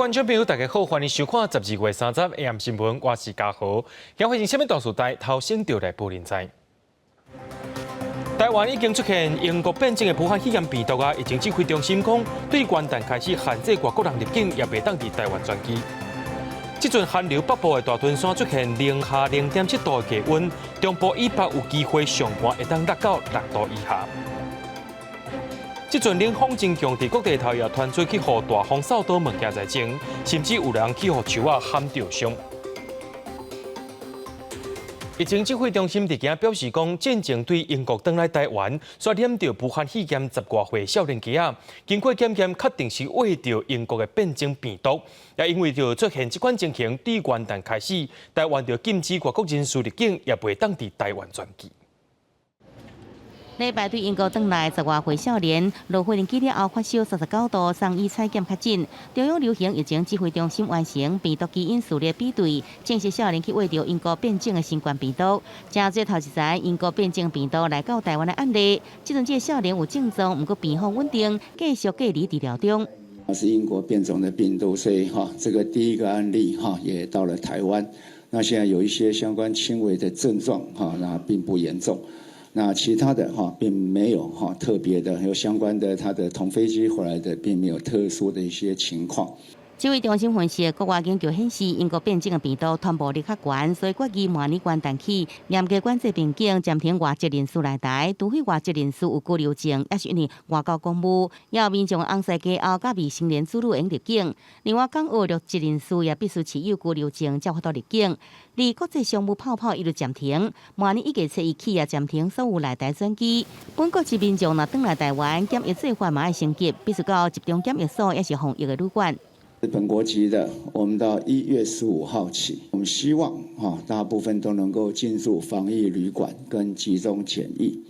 观众朋友，大家好，欢迎收看12月30日 AM 新闻，我是嘉豪。今发生什么大事代？头先就来报连载。台湾已经出现英国变种的武汉肺炎病毒啊，疫情指挥中心讲，对元旦开始限制外国人入境，也袂当伫台湾转机。这阵寒流北部的大屯山出现零下0.7度的低温，中部以北有机会上寒会当落到6度以下。这阵冷风真强，伫各地头也传出去，互大风扫倒物件在前，甚至有人去互树啊喊着伤。疫情指挥中心伫今表示讲，战前对英国返来台湾所染着武汉肺炎10多岁少年家啊，经过检验，确定是为着英国的变种病毒。也因为着出现这款情形，对元旦开始，台湾就禁止外国人士入境，也袂当伫台湾转机。礼拜对英国返来10多岁少年，落火人机了后发烧39度，送医采检确诊。中央流行疫情指挥中心完成病毒基因序列比对，证实少年去为着英国变种的新冠病毒。正最头一载英国变种病毒来到台湾的案例，这阵这少年有症状，不过病况稳定，继续隔离治疗中。是英国变种的病毒，所以这个第一个案例也到了台湾。那现在有一些相关轻微的症状那并不严重。那其他的并没有特别的有相关的，他的同飞机回来的并没有特殊的一些情况。指挥中心分析，国外研究显示，英国变种的病毒传播力较悬，所以决议明年元旦起严格管制边境，暂停外籍人士来台。除非外籍人士有居留证，也是因为外交公务，也有民众红色街后甲未成年子女用入境。另外，港澳陆籍人士也必须持有居留证才法度入境。而国际商务泡泡一律暂停，明年1月7日起也暂停所有来台转机。本国籍民众若返来台湾，检疫做法嘛要升级，必须到集中检疫所，也是防疫的旅馆。日本国籍的，我们到1月15号起，我们希望大部分都能够进入防疫旅馆跟集中检疫。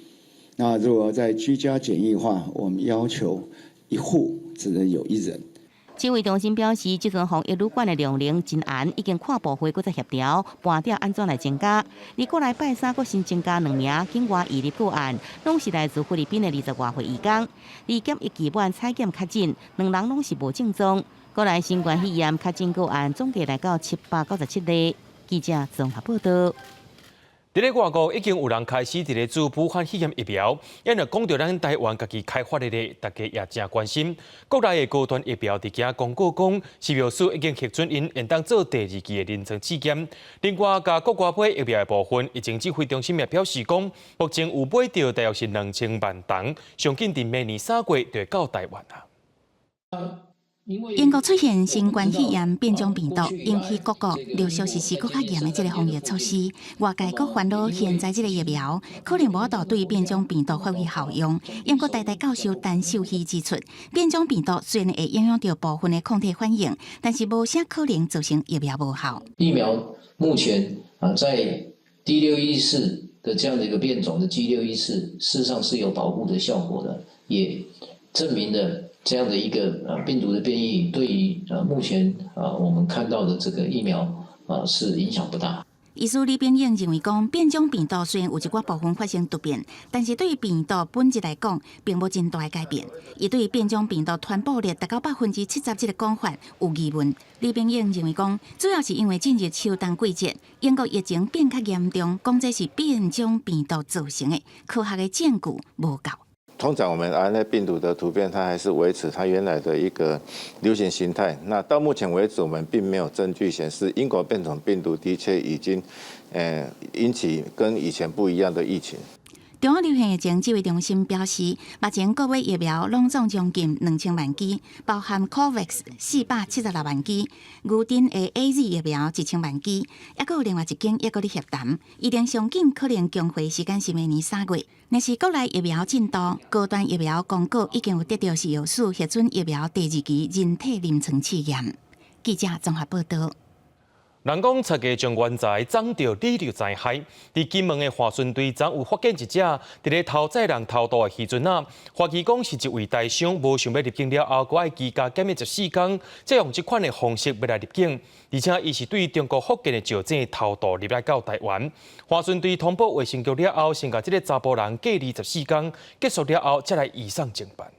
那如果在居家检疫的话，我们要求一户只能有1人。指挥中心表示，这阵防疫旅馆的量能真严，已经跨部会搁再协调，搬调安怎来增加。而过来拜三，搁新增加2名境外移入个案，拢是来自菲律宾的20多岁移工。而检疫期满采检确诊，2人拢是无症状。过来新冠肺炎确诊个案总计来到797例。记者综合报道。伫咧外国已经有人开始伫咧做武汉肺炎疫苗，因为讲到咱台湾家己开发的咧，大家也真关心。国内的高端疫苗伫今公告讲，是苗师已经核准因应当做第2期的临床试验。另外，甲国外买疫苗的部分，疫情指挥中心也表示讲，目前有买到大约是2000万桶，上紧伫明年3月就会到台湾啊。英国出现新冠肺炎变种病毒，引起各国陆续实施更较严的这个防疫措施。外界阁烦恼，现在这个疫苗可能无法度对变种病毒发挥效用。英国大教授陈秀熙指出，变种病毒虽然会影响到部分的抗体反应，但是无啥可能造成疫苗无效。疫苗目前在 D614的这样的一个变种的 G614，事实上是有保护的效果的，也证明了。这样的一个病毒的变异，对于目前我们看到的这个疫苗是影响不大。医师李炳英认为讲，变种病毒虽然有一寡部分发生突变，但是对于病毒本质来讲，并无真大的改变。伊对于变种病毒传播率达到70%这个讲法有疑问。李炳英认为讲，主要是因为进入秋冬季节，英国疫情变较严重，讲这是变种病毒造成的，科学的证据无够。通常我们 RNA 病毒的突变，它还是维持它原来的一个流行形态。那到目前为止，我们并没有证据显示英国变种病毒的确已经引起跟以前不一样的疫情。中央流行疫情指挥中心表示，目前各位疫苗拢总将近2000万剂，包含 COVAX 476万剂，牛津的 AZ 疫苗1000万剂，还有另外一间也搁咧协谈，预定上紧可能供货时间是明年3月。若是国内疫苗进度，高端疫苗公告已经有得到是药署核准疫苗第2期人体临床试验。记者综合报道。人讲贼个将原材长到你就知害。伫金门的华顺队昨有发现一只伫咧偷载人偷渡的渔船啊，怀疑讲是一位台商无想要入境了后，阁爱居家检疫14天，再用这款的方式要来入境，而且伊是对中国福建的石井偷渡入来到台湾。华顺队通报卫生局了后，先甲这个查甫人隔离14天，结束了后，才来移送侦办。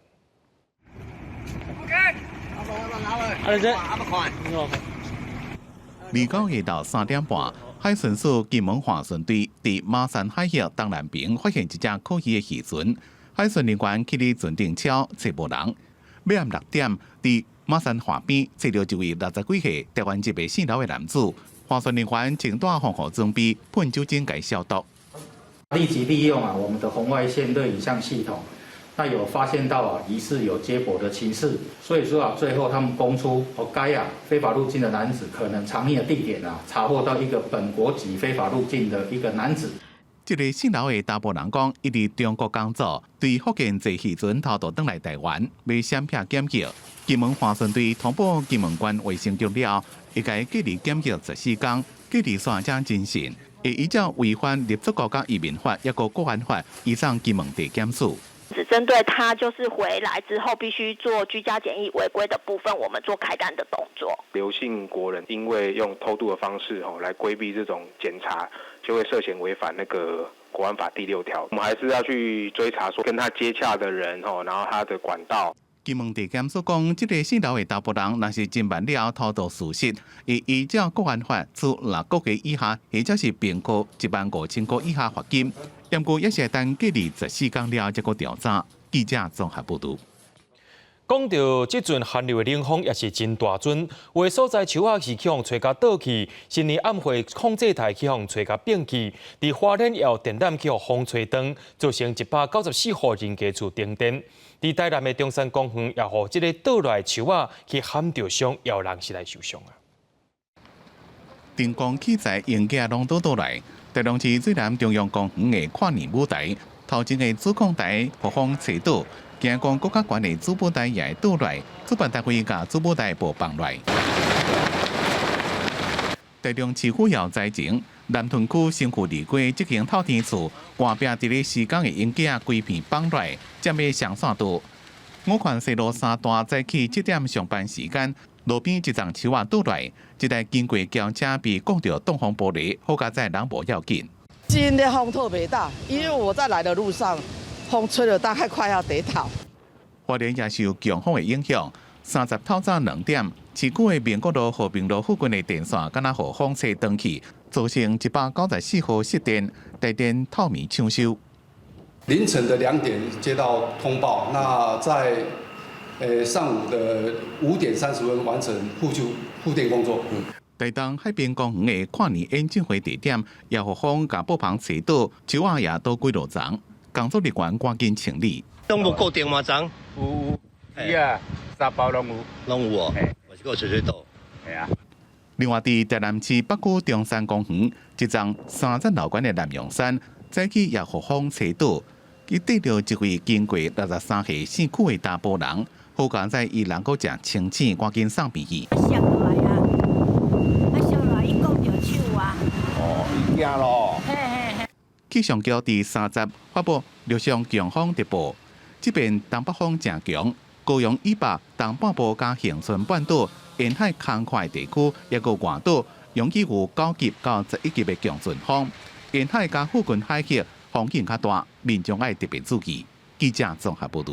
29日到3点半，海巡署金门划船队伫马山海峡东南边发现一只可疑的渔船，海巡人员去哩船顶超找无人。尾暗6点，伫马山河边找到一位60几岁台湾籍的姓刘的男子，划船人员正带防护装备喷酒精给消毒。立即利用我们的红外线热影像系统，那有发现到疑似有接驳的情势，所以说最后他们供出该非法入境的男子可能藏匿的地点查获到一个本国籍非法入境的一个男子。这个姓刘的查甫人讲，伊伫中国工作，对福建坐渔船偷渡返来台湾，被闪避检举。金门划船队通报金门县卫生局了，会该隔离检举14天，隔离线将进行。会依照违反《入出国家移民法》抑个国安法，移上金门地检署。只针对他就是回来之后必须做居家检疫违规的部分，我们做开单的动作。刘姓国人因为用偷渡的方式来规避这种检查，就会涉嫌违反那个国安法第6条。我们还是要去追查说跟他接洽的人然后他的管道。金门地检署讲，这个姓刘的查甫人，若是侦办了偷渡事实，会依照国安法处6个月以下，或者是并科15000块以下罚金。不过，也是等隔离14天了，再个调查。记者综合报道。讲到这阵寒流的冷风也是真大阵，有的所在树仔是起风吹甲倒去，新年暗会控制台起风吹甲变去，伫花莲也有电缆起风吹断，造成194户人家厝停电。伫台南的中山公园也互这个倒来树仔去喊着伤，也有人是来受伤啊。灯光器材用件拢倒来。台中市最南中央公园的跨年舞台，头前的主控台被风吹倒，惊讲国家馆的主舞台也会倒来，主办单位甲主舞台无放来。台中市府要灾情，南屯区新富里街这间透天厝，外壁伫咧施工的硬件规片放来，占的上线度。我看西路3段早起7点上班时间。路边一丛树仔倒来，一台经过轿车被刮到挡风玻璃，好佳在人无要紧。今天风特别大，因为我在来的路上，风吹得大概快要跌倒。花莲也受强风的影响，30透早2点，市区的民国路、和平路附近的电线敢若互风吹断去，造成194户失电，台电透暝抢修。凌晨的2点接到通报，那在上午的5点30分完成复电工作。台东海滨公园的跨年演唱会地点，也互风甲布棚吹倒，树仔也倒几落丛，工作人员赶紧清理。拢无固定嘛丛？有，啊，3包拢有。拢有哦，我是个吹倒。系啊。另外，伫台南市北区中山公园，一丛3层楼高的南洋山，早起也互风吹倒，伊缀到一位经过63岁姓区的查甫人。好佳在伊人阁食清醒，赶紧送病去。摔落来啊！摔落来，伊割着手啊！哦，伊惊咯。嘿嘿嘿。气象局第30发布陆上强风特报，这边东北风正强，高雄以北东半部加恒春半岛沿海空旷地区，也个外岛容易有9级到11级的强阵风，沿海加附近海域风险较大，民众爱特别注意。记者综合报道。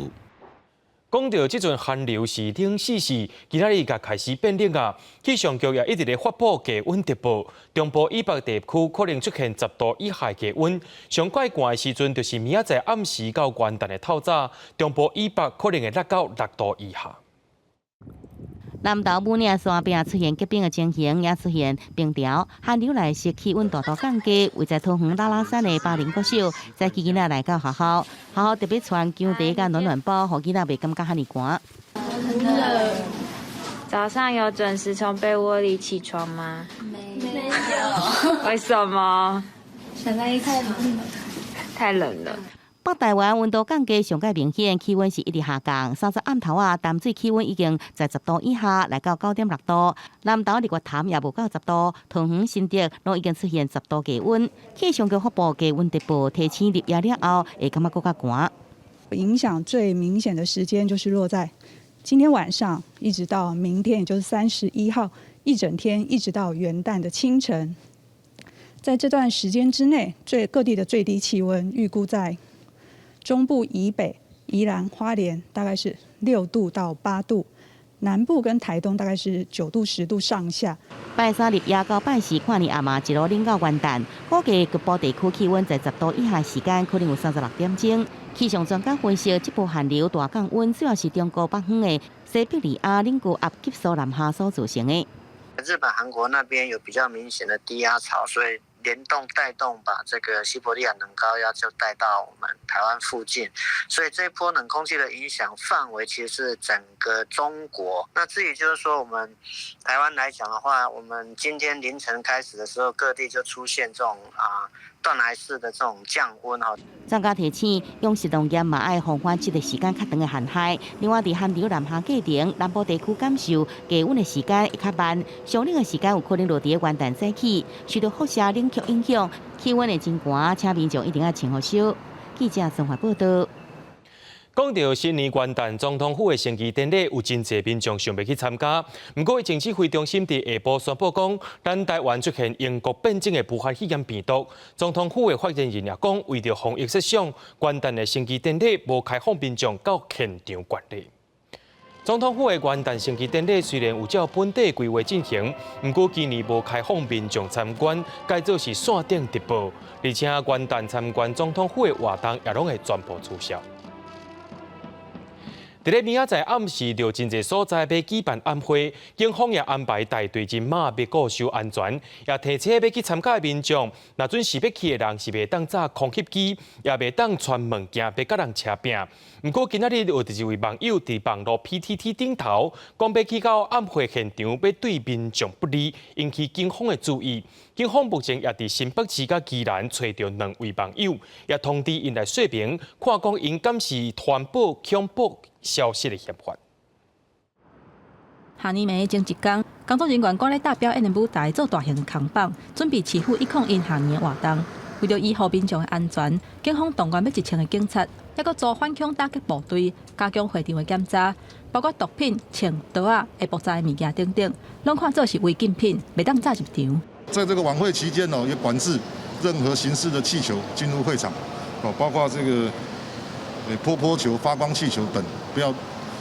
讲到这阵寒流是冷死死，今仔日也开始变冷啊！气象局也一直咧发布低温特报，中部以北地区可能出现10度以下低温。上怪寒的时阵，就是明仔载暗时到元旦的透早，中部以北可能会落到6度以下。南投武岭山边出现结冰的情形，也出现冰条，寒流来袭，气温大大降低。位在桃园拉拉山的巴林国小，在囡仔来到学校特别穿姜茶甲暖暖包，互囡仔袂感觉遐尼寒。很热。早上有准时从被窝里起床吗？没有。为什么？想在太冷了。太冷了。北台湾温度降低上界明显，气温是一直下降。30暗头淡水气温已经在10度以下，来到9.6度。南投日月潭也无到10度，桃园新竹拢已经出现10度低温。气象局发布低温特报，提醒入夜了后会感觉更加寒。影响最明显的时间就是落在今天晚上，一直到明天，也就是31号一整天，一直到元旦的清晨。在这段时间之内，各地的最低气温预估在中部以北、宜兰、花莲大概是6度到8度，南部跟台东大概是9度、10度上下。拜三入夜到拜四，看日暗暝一路冷到元旦，估计局部地区气温在10度以下时间可能有36点钟。气象专家分析，这波寒流大降温主要是中国北方的西北离岸冷却压急速南下所造成的。日本、韩国那边有比较明显的低压槽，所以联动带动把这个西伯利亚冷高压就带到我们台湾附近，所以这一波冷空气的影响范围其实是整个中国。那至于就是说我们台湾来讲的话，我们今天凌晨开始的时候，各地就出现这种断崖式的这种降温哈。专家提醒，用食农业嘛爱防范这个时间较长的寒害。另外，伫寒流南下过程，南部地区感受低温的时间会较慢，上冷的时间有可能落伫元旦早起。受到辐射冷却影响，气温会真寒，请民众一定要穿好少。记者综合报道。讲到新年元旦，总统府的升旗典礼有真侪民众想要去参加，不过政指挥中心伫下晡宣布讲，咱台湾出现英国变种的武汉肺炎病毒。总统府的发言人也讲，为着防疫设想，元旦的升旗典礼无开放民众到现场观礼。总统府的元旦升旗典礼虽然有照本地规划进行，不过今年无开放民众参观，改做是线顶直播，而且元旦参观总统府的活动也拢会全部取消。伫咧明仔载暗时，就真侪所在要举办晚会，警方也安排大队人马要固守安全，也提醒要去参加的民众，若准是要去的人是袂当炸空袭机，也袂当传物件要甲人车拼。不过今仔日有一位网友伫网络 PTT 顶头，讲要去到暗会现场，要对民众不利，引起警方的注意。警方目前也伫新北市甲宜兰找到2位网友，也通知因来说明，看讲因敢是传播恐怖消息的嫌犯。下年的前一天，工作人员赶咧搭表演的舞台做大型扛棒，准备起付101下年的活动。为了依护民众的安全，警方动员要1000个警察，还佫组反恐打击部队，加强会场的检查，包括毒品、枪、刀啊、会爆炸的物件等等，拢看做是违禁品，袂当炸入场。在这个晚会期间也管制任何形式的气球进入会场，包括这个泼球、发光气球等，不要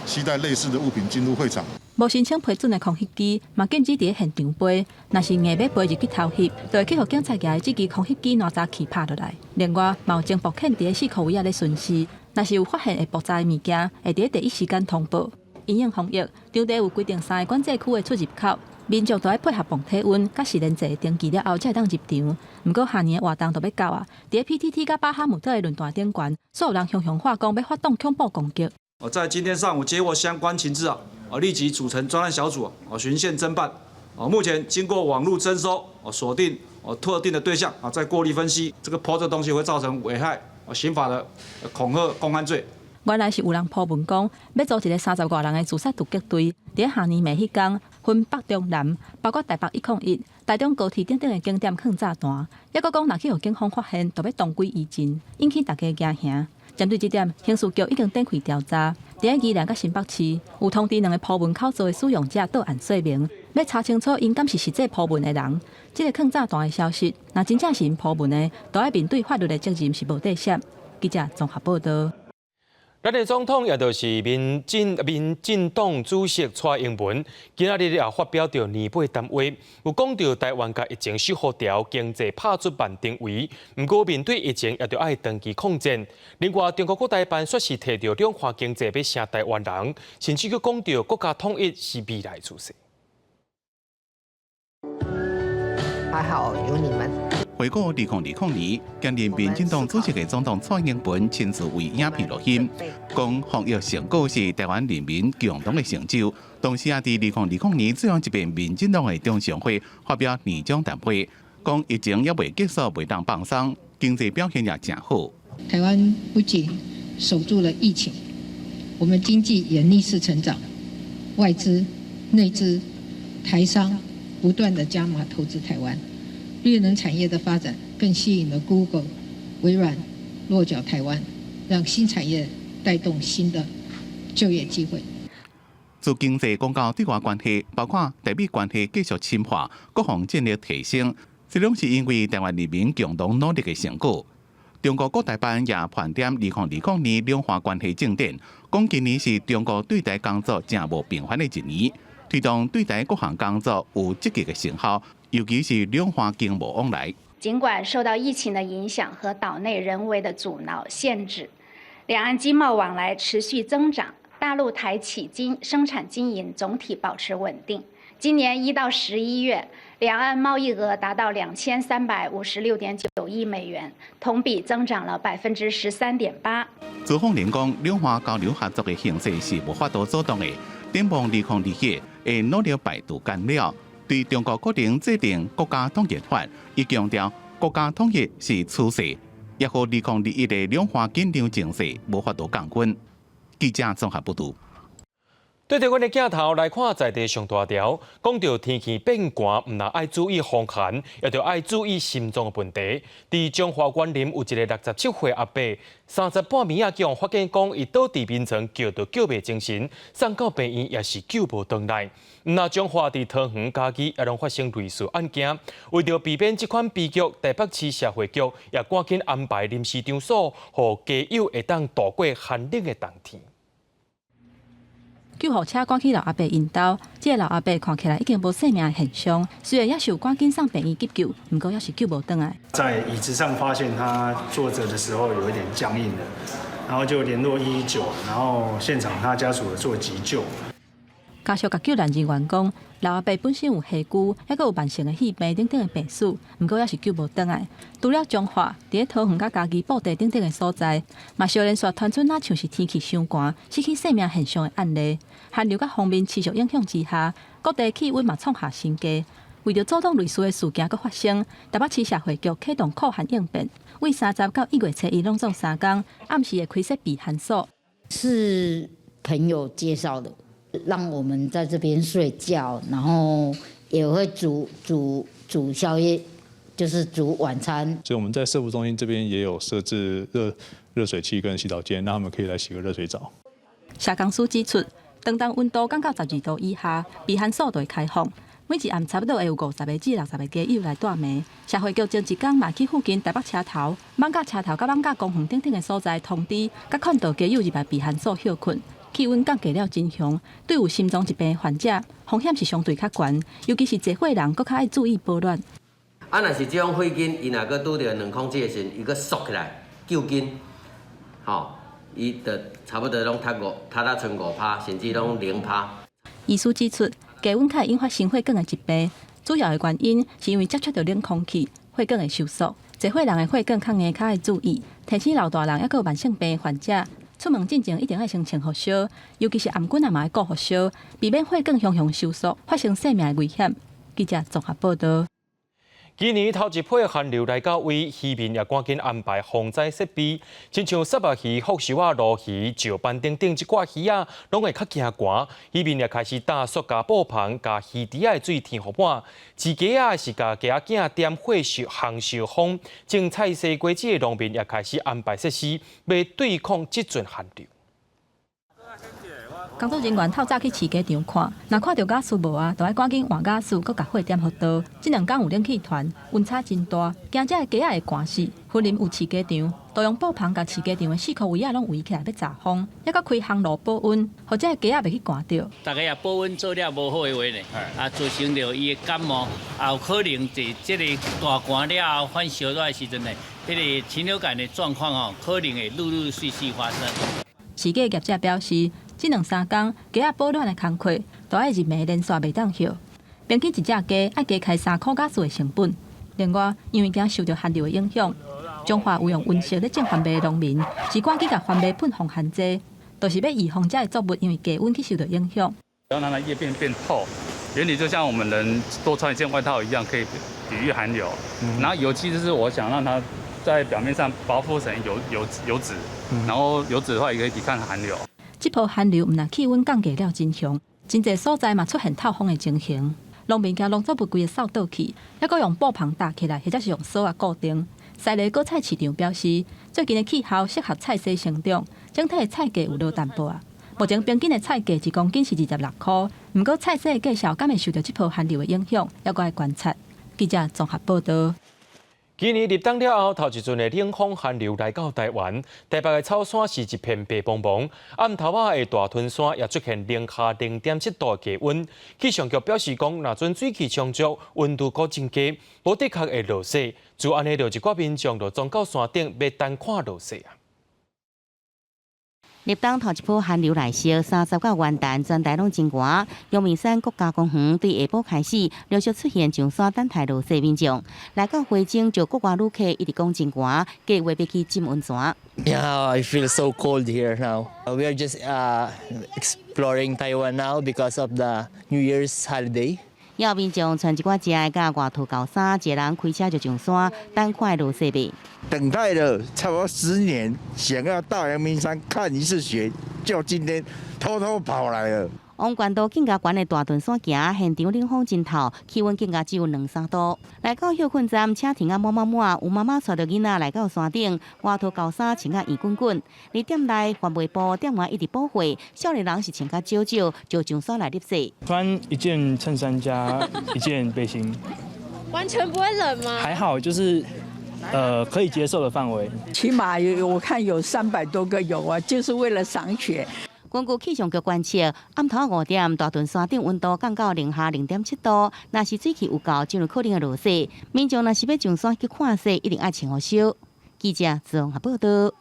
携带类似的物品进入会场。无申请批准的空袭机，嘛禁止伫现场飞。若是硬要飞入去偷袭，就会去互警察举这支空袭机拿早起拍落来。另外，嘛有情报犬伫4khu位咧巡视，若是有发现会爆炸的物件，会伫第一时间通报。因应防疫，场地有规定3个管制区的出入口，民众都要配合磅体温、甲实联制登记了后才会当入场。不过下年的活动就要到啊！伫 PTT 甲巴哈姆特的论坛顶悬，所有人雄雄化讲要发动恐怖攻击。在今天上午接获相关情资立即组成专案小组循线侦办。目前经过网络征收，锁定特定的对象再过滤分析，这个抛这东西会造成危害刑法的恐吓公安罪。原来是有人抛文讲，要组一个30多人的自杀突击队，伫下年暝迄天，分北中南，包括台北101、台中高铁等等的景点放炸弹，也佫讲若去互警方发现，就要当归移阵，引起大家惊吓。针对这点，刑事局已经展开调查。伫宜兰甲新北市有通知2个抛文口座的使用者到案说明，要查清楚因敢是实际抛文的人。这个放炸弹的消息，若真正是因抛文的，都要面对法律的责任是无得赦。记者综合报道。咱的总统也就是民进党主席蔡英文，今仔日也发表着年尾谈话，有讲到台湾甲疫情守好条，经济拍出万定位。不过面对疫情，也着爱长期抗战。另外，中国国台办说是摕到两化经济要成台湾人，甚至佫讲到国家统一是未来趋势。还好有你们。回顾2020年，今年民进党主席的总统蔡英文亲自为影片录音，讲防疫成果是台湾人民共同的成就。同时也伫2020年最后一遍民进党的中常会发表年终谈话，讲疫情也未结束，袂当放松，经济表现也真好。台湾不仅守住了疫情，我们经济也逆势成长，外资、内资、台商不断的加码投资台湾。绿能产业的发展更吸引了 Google、微软落脚台湾，让新产业带动新的就业机会。自经济讲到对外关系，包括台美关系继续深化，国防战略提升，这拢是因为台湾人民共同努力的成果。中国国台办也盘点2020年两岸关系进展，讲今年是中国对台工作正无平凡的一年，推动对台各项工作有积极的成效，尤其是两岸经贸往来。尽管受到疫情的影响和岛内人为的阻挠限制，两岸经贸往来持续增长，大陆台企经生产经营总体保持稳定。今年1到11月，两岸贸易额达到2356.9亿美元，同比增长了13.8%。朱凤莲讲，两岸交流合作的形势是无法度阻挡的，展望2021会努力排除干扰，对中国固定制定国家统一法，伊强调国家统一是趋势，也和2021的两岸紧张情势无法度共分。记者综合报道。对着阮的镜头来看在地上大条，讲到天气变寒，唔但爱注意风寒，也着爱注意心脏的问题。伫中华园林有一个67岁阿伯，30半暝叫发现讲伊倒伫眠床叫袂精神，送到病院也是救无回来。那中华伫桃园家己也拢发生类似案件，为着避免这款悲剧，台北市社会局也赶紧安排临时场所，互家友会当度过寒冷的冬天。救护车赶去老阿伯因兜，这个老阿伯看起来已经无生命的现象，虽然也是有赶紧上病院急救，不过也是救无回来。在椅子上发现他坐着的时候有一点僵硬的，然后就联络119，然后现场他家属做急救。家属甲救援人员讲，老阿伯本身有下肢，还有慢性的肺病等等的病史，不过也是救无回来。除了彰化，伫桃园甲家己布地等等的所在，嘛是有连续传出那像是天气伤寒、失去生命现象的案例。寒流甲方面持续影响之下，各地气温嘛创下新低。为着阻挡类似的事件搁发生，台北市社会局启动酷寒应变，为30到1月初1拢总3天，暗时会开设避寒所。是朋友介绍的。让我们在这边睡觉，然后也会煮宵夜，就是煮晚餐。所以我们在社福中心这边也有设置热水器跟洗澡间，让他们可以来洗个热水澡。社工师指出，当温度降到12度以下，避寒所就会开放。每一暗差不多会有50个至60个家友来住眠。社会局前一天嘛去附近台北车头、艋舺车头、甲艋舺公园等等的所在通知，甲看到家友入来避寒所休困。气温降低了真凶，对有心脏疾病的患者风险是相对较悬，尤其是坐火人，更较爱注意保暖。若是这种火筋，伊若搁拄着冷空气的时阵，伊搁缩起来救筋，伊就差不多拢塌剩5%，甚至拢0%。医师指出，低温会引发心血管的疾病，主要的原因是因为接触到冷空气，血管会收缩。坐火人的血管较硬，较爱注意。提醒老大人还有慢性病的患者。出门进前一定要先穿护袖，尤其是颔棍嘛要顾护袖，避免血管向收缩，发生生命的危险。记者综合报道。今年头一批寒流来到位，渔民也赶紧安排防灾设备，亲像沙白鱼、福寿啊、鲈鱼、石斑等等这挂鱼啊，拢会较惊寒。渔民也开始打塑胶布棚，甲鱼池的水填好满。自家啊是甲家囝点火防受风，种菜西瓜子的农民也开始安排设施，要对抗这阵寒流。工作人员透早去市街场看，若看到假树无啊，就要赶紧换假树，搁甲火点互倒。这2天有冷气团，温差真大，惊这个鸡仔会寒死。云林有市街场，都用布棚甲市街场的4块围仔拢围起来要遮风，还搁开烘炉保温，或者鸡仔袂去寒着。大家也保温做了无好的话呢，造成着伊的感冒，也有可能在这个大寒了后反烧热的时阵呢，这个禽流感的状况可能会陆续发生。市街业者表示，这2-3天鸡仔保暖的工课，都要日暝连续袂当休。平均一只鸡爱加开3块假数的成本。另外，因为惊受到寒流的影响，中华有用温室咧种番麦的农民，是赶紧甲番麦喷防寒剂，就是要预防这个作物因为低温去受到影响。要让它叶片变厚，原理就像我们人多穿一件外套一样，可以抵御寒流。然后油漆就是我想让它在表面上包覆成油脂，然后油脂的话也可以抵抗寒流。这波寒流唔但气温降低了真凶，真侪所在嘛出现透风的情形。农民将农作物规个扫倒去，还阁用布棚搭起来，或者是用锁啊固定。西螺果菜市场表示，最近的气候适合菜西生长，整体的菜价有落淡薄啊。目前平均的菜价1公斤是26块，不过菜市的价销敢会受到这波寒流的影响，还阁要观察。记者综合报道。今年入冬了后，头一阵的冷风寒流来到台湾，台北的草山是一片白茫茫，暗头仔的大屯山也出现零下0.7度的低温。气象局表示讲，若阵水汽充足，温度搁增加，无的确会落雪。就安尼，就一寡民众就冲到山顶要等看落雪啊。入冬头一波寒流来袭，30到元旦全台拢真寒。阳明山国家公园对下晡开始陆续出现上山等待落雪民众。来到花景，就国外旅客一直讲真寒，计划要去浸温泉。Yeah, I feel so cold here now. We are just exploring Taiwan now because of the New Year's holiday. 也有民众穿一寡遮的甲外套厚衫，一个人开车就上山，等看落雪呗。等待了差不多10年，想要到阳明山看一次雪，就今天偷偷跑来了。往关渡更加悬的大屯山行，现场冷风真透，气温更加只有2-3度。来到休困站，车停啊满，有妈妈带着囡仔来到山顶，外套厚衫穿啊圆滚滚。伫店内环卫部店员一直保护，少年人是穿较少，就上山来入雪。穿一件衬衫加一件背心，完全不会冷吗？还好，就是可以接受的范围。起码我看有300多个有啊，就是为了赏雪。根据气象局观测，暗头5点，大屯山顶温度降到零下0.7度。若是水汽有够，就有可能会落雪。民众若是要上山去看雪，一定爱穿好少。记者自红报道。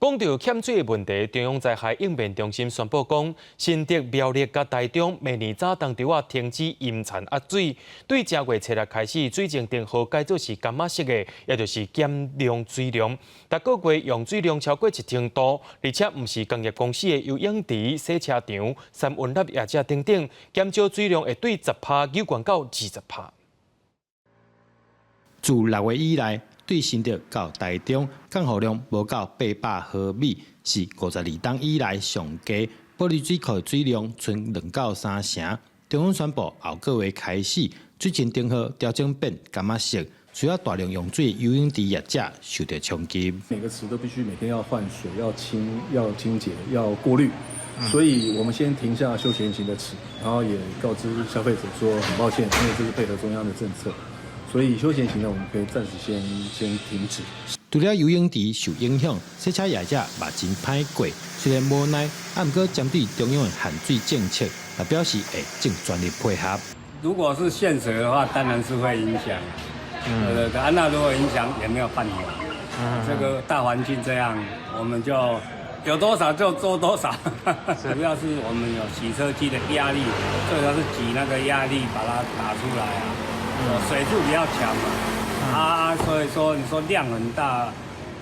讲到欠水的问题，中央灾害应变中心宣布讲，新竹、苗栗甲台中明年早当中停止淹田压水，对正月初6开始水情定好改做是柑仔色的，也就是减量水量。逐个月用水量超过1000度，而且唔是工业公司的游泳池、洗车场、三温热业者等等，减少水量会对10%有关到20%。自6月以来，对新竹到台中降雨量无到800毫米，是52冬以来上低。玻璃水库水量剩2到3成。中央宣布后个月开始，水情定好调整变柑仔色，需要大量用水游泳池业者受到冲击。每个池都必须每天要换水、要清洁、要过滤，所以我们先停下休闲型的池，然后也告知消费者说很抱歉，因为这是配合中央的政策。所以休闲型的我们可以暂时先停止。除了游泳池受影响，洗车业者嘛真歹过。虽然无奈，不过针对中央的限水政策，也表示会尽全力配合。如果是限水的话，当然是会影响。那如果影响也没有办法。这个大环境这样，我们就有多少就做多少。主要是我们有洗车机的压力，最主要是挤那个压力把它打出来啊。水柱比较强嘛，所以说你说量很大，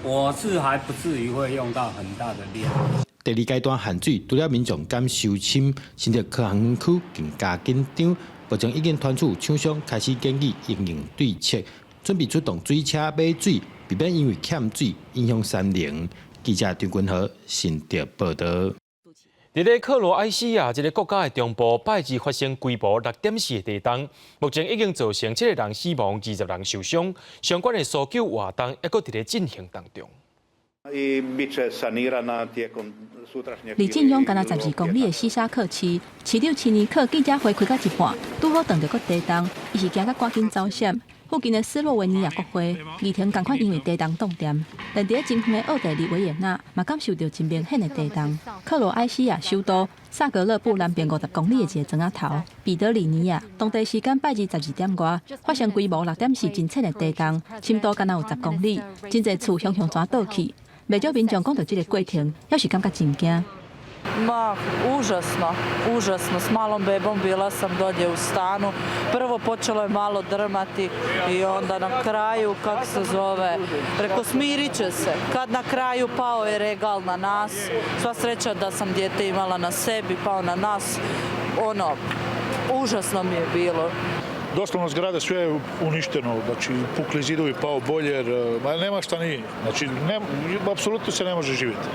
我是还不至于会用到很大的量。第2阶段限水，除了民众敢收侵，新竹科学园区更加紧张。目前已经传出厂商开始建议应用对策，准备出动水车买水，避免因为欠水影响山林。记者张君豪新竹报道。伫咧克罗埃西亚一个国家的中部，拜二发生规模6.4的地震，目前已经造成7个人死亡，20人受伤，相关的搜救活动还佫伫咧进行当中。离晋阳干那12公里的西沙克市，市长青年克记者会开到一半，拄好撞到个地震，伊是惊甲赶紧走险。附近的斯洛维尼亚国会议程赶快因为地震冻点，连伫真远的奥地利维也纳嘛感受到真明显的地震。克罗埃西亚首都萨格勒布南边50公里的一个庄仔头，彼得里尼亚，当地时间拜二12点外发生规模6.4真切的地震，深度敢若有10公里，真侪厝向全倒去。不少民众讲到这个过程，也是感觉真惊。Ma, užasno. S malom bebom bila sam dolje u stanu. Prvo počelo je malo drmati i onda na kraju, kako se zove, preko smirit će se. Kad na kraju pao je regal na nas, sva sreća da sam dijete imala na sebi, pao na nas, užasno mi je bilo. Doslovno zgrada sve je uništeno, znači pukli zidovi, pao bojler, nema šta nije. Znači, apsolutno se ne može živjeti.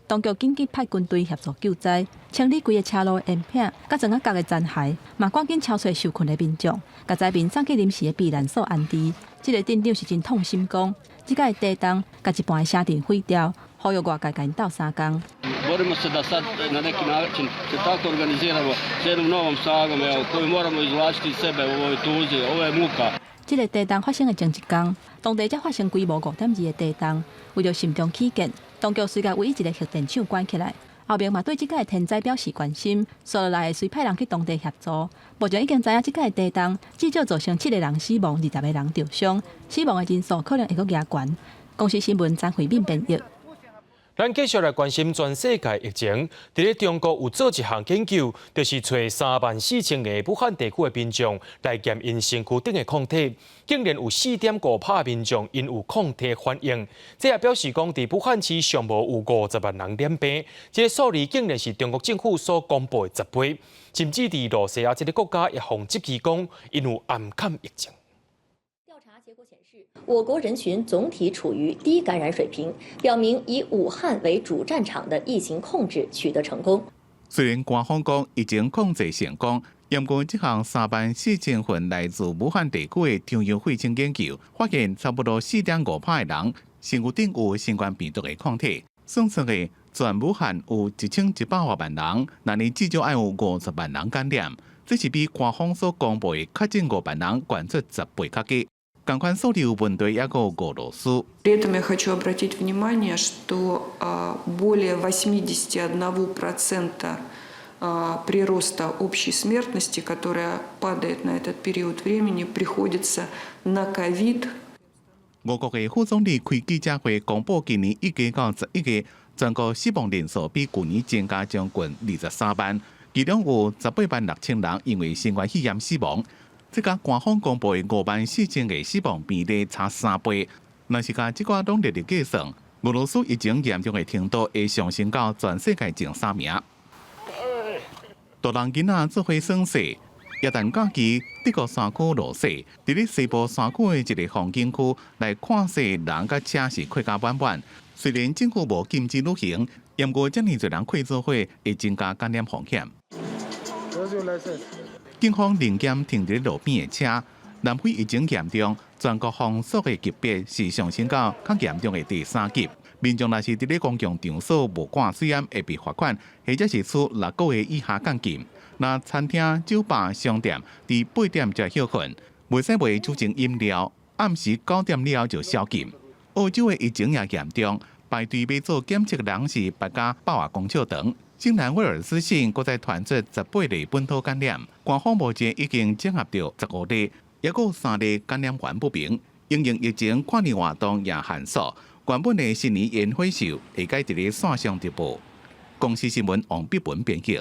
当局紧急派军队协助救灾，清理规个车路烟片，甲庄仔角的残骸，嘛赶紧敲找受困的民众，甲灾民送去临时的避难所安置。这个镇长是真痛心讲，这个地震甲一半的城镇毁掉，呼吁外界甲因斗相共。Borimo se da sad na neki način se tako organiziramo s jednom novom snagom koju moramo izvlačiti iz sebe u ovoj tuzi, ovo je muka. 这个地震发生的前一天，当地才发生规模5.2的地震。为着慎重起见，当局随甲唯一一个核电厂关起来。后面嘛对这个天灾表示关心，所落来随派人去当地协助。目前已经知影这个地震至少造成7个人死亡，20个人受伤，死亡的人数可能会更加悬。公司新闻张惠敏编译。咱继续来关心全世界疫情。伫咧中国有做一项研究，就是找34000个武汉地区的民众来验因身躯顶的抗体，竟然有4.5%民众因有抗体反应。这也表示讲，伫武汉市尚无有50万人染病，这个数字竟然是中国政府所公布的10倍。甚至伫罗西亚这个国家也防疾期讲，因有暗砍疫情。我国人群总体处于低感染水平，表明以武汉为主战场的疫情控制取得成功。虽然官方讲疫情控制成功，不过这项34000份来自武汉地区的中央卫生研究，发现差不多4.5%的人身躯顶有新冠病毒的抗体。算出的全武汉有1100多万人，那你至少要有50万人感染，这是比官方所公布的确诊5万人悬出10倍较低。同款数字有问题，也有俄罗斯。При этом я хочу обратить внимание, что более 81% прироста общей смертности, которая падает на этот период времени, приходится на ковид. 俄国的副总理开记者会公布，今年1月到11月，全国死亡人数比去年增加将近23万，其中有186000人因为新冠肺炎死亡。这甲官方公布的54000个死亡比例差3倍。若是甲这寡拢列入计算，俄罗斯疫情严重的程度会上升到全世界前3名。大人囡仔做伙耍耍，耶诞假期德国山区落雪，伫咧西部山区的一个风景区来看雪，人甲车是缺甲满满。虽然政府无禁止旅行，不过遮尔侪人开做伙会增加感染风险。警方临检停伫路边的车，南非疫情严重，全国封锁的级别是上升到较严重的第3级。民众若是伫咧公共场所无挂水烟，会被罚款，或者是处6个月以下监禁。那餐厅、酒吧、商店伫8点才休困，袂使卖酒精饮料，暗时9点了后就宵禁。澳洲的疫情也严重，排队要做检测的人是别家8外公尺长。新南威尔斯省搁再传出18例本土感染，官方目前已经整合到15例，也有3例感染源不明。因应疫情跨年活动也限缩，原本的新年烟火秀会改伫咧线上直播。公司新闻王碧文编辑。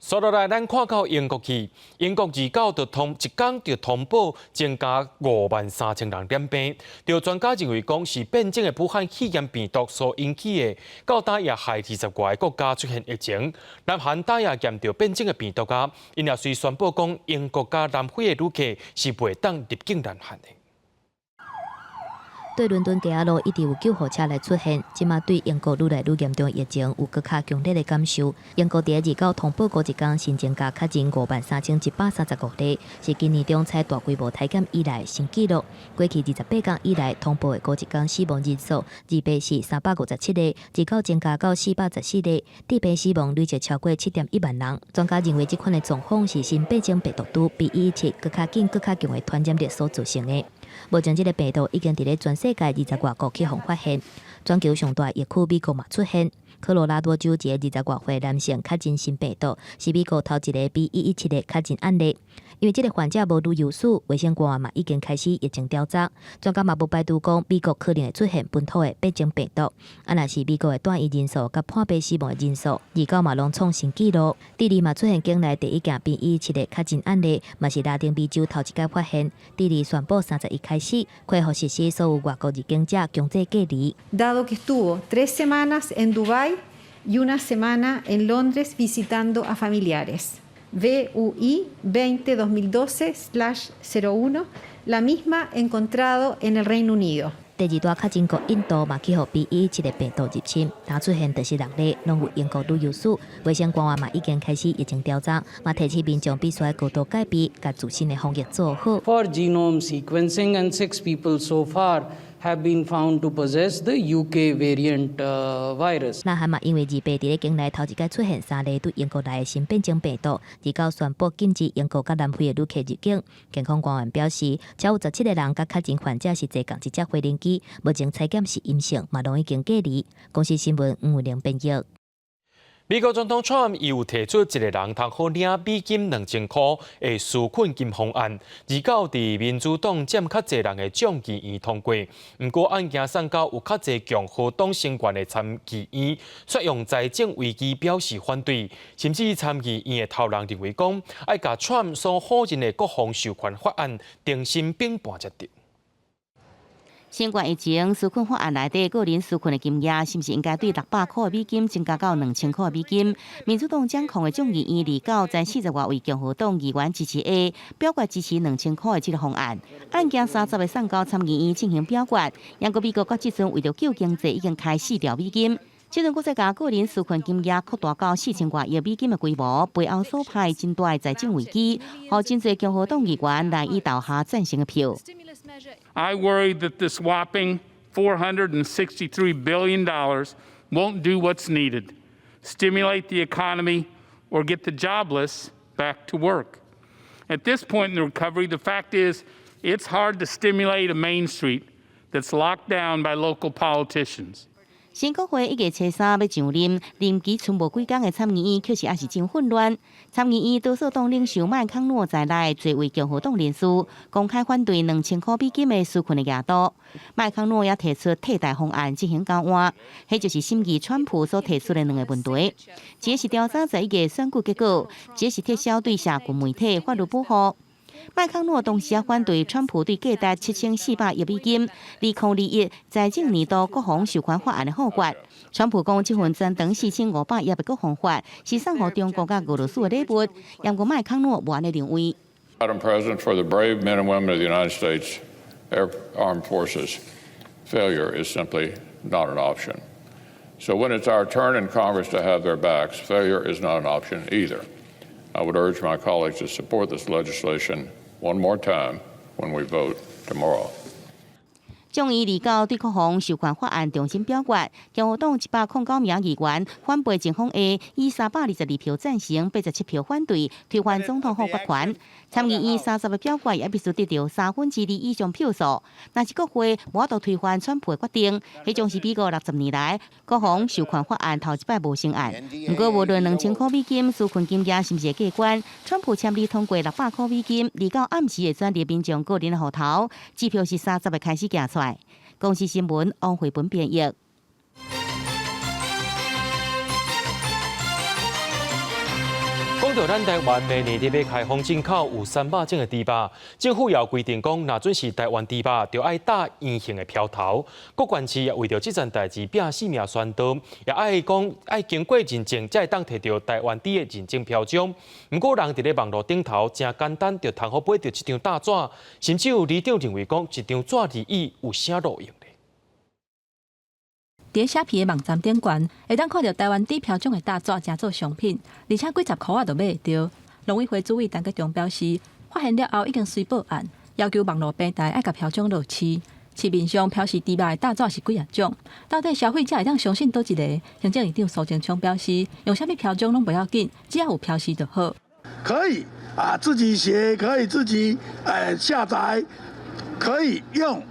接落来，咱看到英国去，英国1天就通报增加53000人染病，就专家认为讲是变种的武汉肺炎病毒所引起的。到打亚害20外个国家出现疫情，南韩打亚验到变种的病毒啊，因也遂宣布讲英国加南非的旅客是袂当入境南韩的。对伦敦街路一直有救护车来出现，即马对英国愈来愈严重的疫情有更较强烈的感受。英国第2日通报过一天新增加确诊53135例，是今年中采大规模体检以来新纪录。过去28天以来通报的过一天死亡人数日倍是357例，至到增加到414例，致病死亡累计超过7.1万人。专家认为这款的状况是新变种病毒株比117更较紧、更较强的传染力所造成的。目前这个病毒已经伫咧全世界20外国去互发现，全球上大疫区美国嘛出现。科罗拉多州一个20外岁男性确诊新病毒，是美国头一个比117的确诊案例。因为这个患者无旅游史，卫生官嘛已经开始疫情调查。专家嘛无排除讲美国可能会出现本土的变种病毒。啊，若是美国的断疫人数甲破病死亡的人数，29嘛拢创新纪录。第二嘛出现境内第一件比117的确诊案例，嘛是拉丁美洲头一届发现。第二宣布31开始恢复实施所有外国入境者强制隔离。Dado que estuvo 3 semanas en Dubái y una semana en Londres visitando a familiares. VUI 20-2012/01, la misma encontrado en el Reino Unido. 第2大确诊国印度嘛去互比117的病毒入侵，但出现就是6例，拢有英国旅游史。卫生官员嘛已经开始疫情调查，嘛提醒民众必须高度戒备，甲自身的防疫做好。For genome sequencing and 6 people so far have been found to possess the UK variant virus. 南韩嘛，因为二爸伫咧境内头一届出现3例对英国来的新变种病毒，而到宣布禁止英国甲南非的旅客入境。健康官员表示，超有17个人甲确诊患者是坐共一只飞轮机，目前采检是阴性，嘛拢已经隔离。公司新闻黄伟玲编译。美国总统 Trump 伊有提出一个人通好领美金2000块的纾困金方案，而到伫民主党占较侪人的众议院通过。不过案件送到有较侪共和党成员的参议院，却用财政危机表示反对，甚至参议院的头人认为讲，要甲 Trump 所否认的国防授权法案重新并盘才对。新冠疫情纾困法案内底个人纾困的金额，是不是应该对600块美金增加到2000块美金？民主党掌控的众议院里9在40外位共和党议员支持 A， 表决支持2000块的这个方案。案件30日送到参议院进行表决。英国美国这阵为了救经济，已经开4条美金。这阵，国再加个人纾困金额扩大到4000多亿美金的规模，背后所派真大的财政危机，和真侪共和党议员来以投下赞成的票。I worry that this whopping $463 billion won't do what's needed, stimulate the economy, or get the jobless back to work. At this point in the recovery, the fact is it's hard to stimulate a Main Street that's locked down by local politicians. 新国会1月初3要上任，任期剩无几天的参议院确实也是真混乱。参议院多数党领袖麦康诺在内，多位共和党人士公开反对2000块美金的纾困的额度。麦康诺也提出替代方案进行交换，迄就是审议川普所提出的2个问题：一个是调查11月选举结果，一个是撤销对社群媒体法律保护。麦康诺同时也反对川普对价值7400亿美金2021财政年度国防授权法案的否决。川普讲，这份相当4500亿的国防法是送予中国甲俄罗斯的礼物，不过麦康诺无安尼认为。Madam President, for the brave men and women of the United States Armed Forces, failure is simply not an option. So when it's our turn in Congress to have their backs, failure is not an option either. I would urge my colleagues to support this legislation one more time when we vote tomorrow. 众议2对国防授权法案重新表决，共和党109名议员反对政府 A， 以322票赞成、87票反对，推翻总统否决权。参议院30日表决也必须得到2/3以上票数。若是国会无法推翻川普的决定，迄将是美国60年来国防授权法案头一摆无成案。不过，无论2000块美金纾困金额是毋是会过关，川普签字通过600块美金，2到暗时会转入民众个人的户头，支票是30日开始寄出来。公司新闻王慧本编译。讲到咱台湾明年要开放进口有300种的猪肉，政府也规定讲，若准是台湾猪肉，就要打圆形的标头。各县市也为着这件代志拼性命宣导，也爱经过认证，才会当摕到台湾猪的认证标章。不过，人伫咧网络顶头真简单，就通好买到这张大纸，甚至有里长认为讲，一张纸而已有啥路用？伫虾皮的网站顶悬，会当看到台湾猪标种的大纸正做商品，而且几十块就买得到。农委会主委陈吉中表示，发现了后已经随报案，要求网络平台爱甲标种落市。市面上标示猪肉的大纸是几啊种，到底消费者会当相信倒一个？行政院长苏贞昌表示，用啥物标种拢不要紧，只要有标示就好。可以自己写，可以自己下载，可以用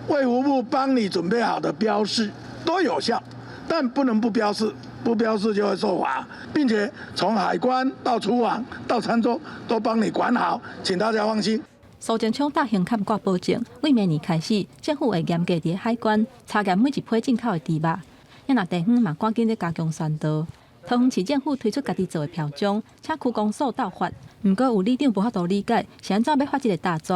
卫福部帮你准备好的标示。都有效，但不能不标示，不标示就会受罚，并且从海关到厨房到餐桌都帮你管好，请大家放心。苏贞昌大型勘挂保证，为明年开始，政府会严格伫海关查验每一批进口的猪肉。也若地方嘛，赶紧咧加强宣导。桃园市政府推出家己做的标章，请区公所倒发。不过有里长无法度理解，是安怎要发这个大纸？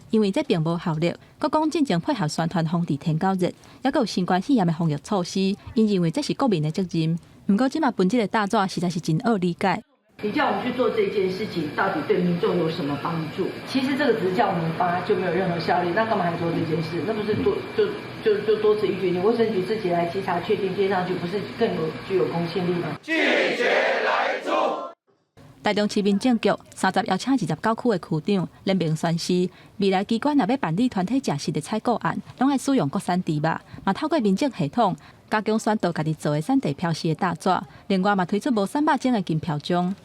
因为这并无效力，佮讲进前配合宣传防治天狗日，也佮有新冠肺炎的防疫措施，因认为这是国民的责任。不过，即马本这个大纸实在是真好理解。你叫我们去做这件事情，到底对民众有什么帮助？其实这个只是叫我们发，就没有任何效力。那干嘛还做这件事？那不是就多此一举？你卫生局自己来稽查确定接上去，不是更具有公信力吗？拒绝来住。台中市民政局30邀请29区的区长联名宣示，未来机关若要办理团体食食的采购案，拢爱使用国产猪肉，嘛透过民政系统加强宣导家己做的产地标示的大纸。另外嘛推出无300种的金票章。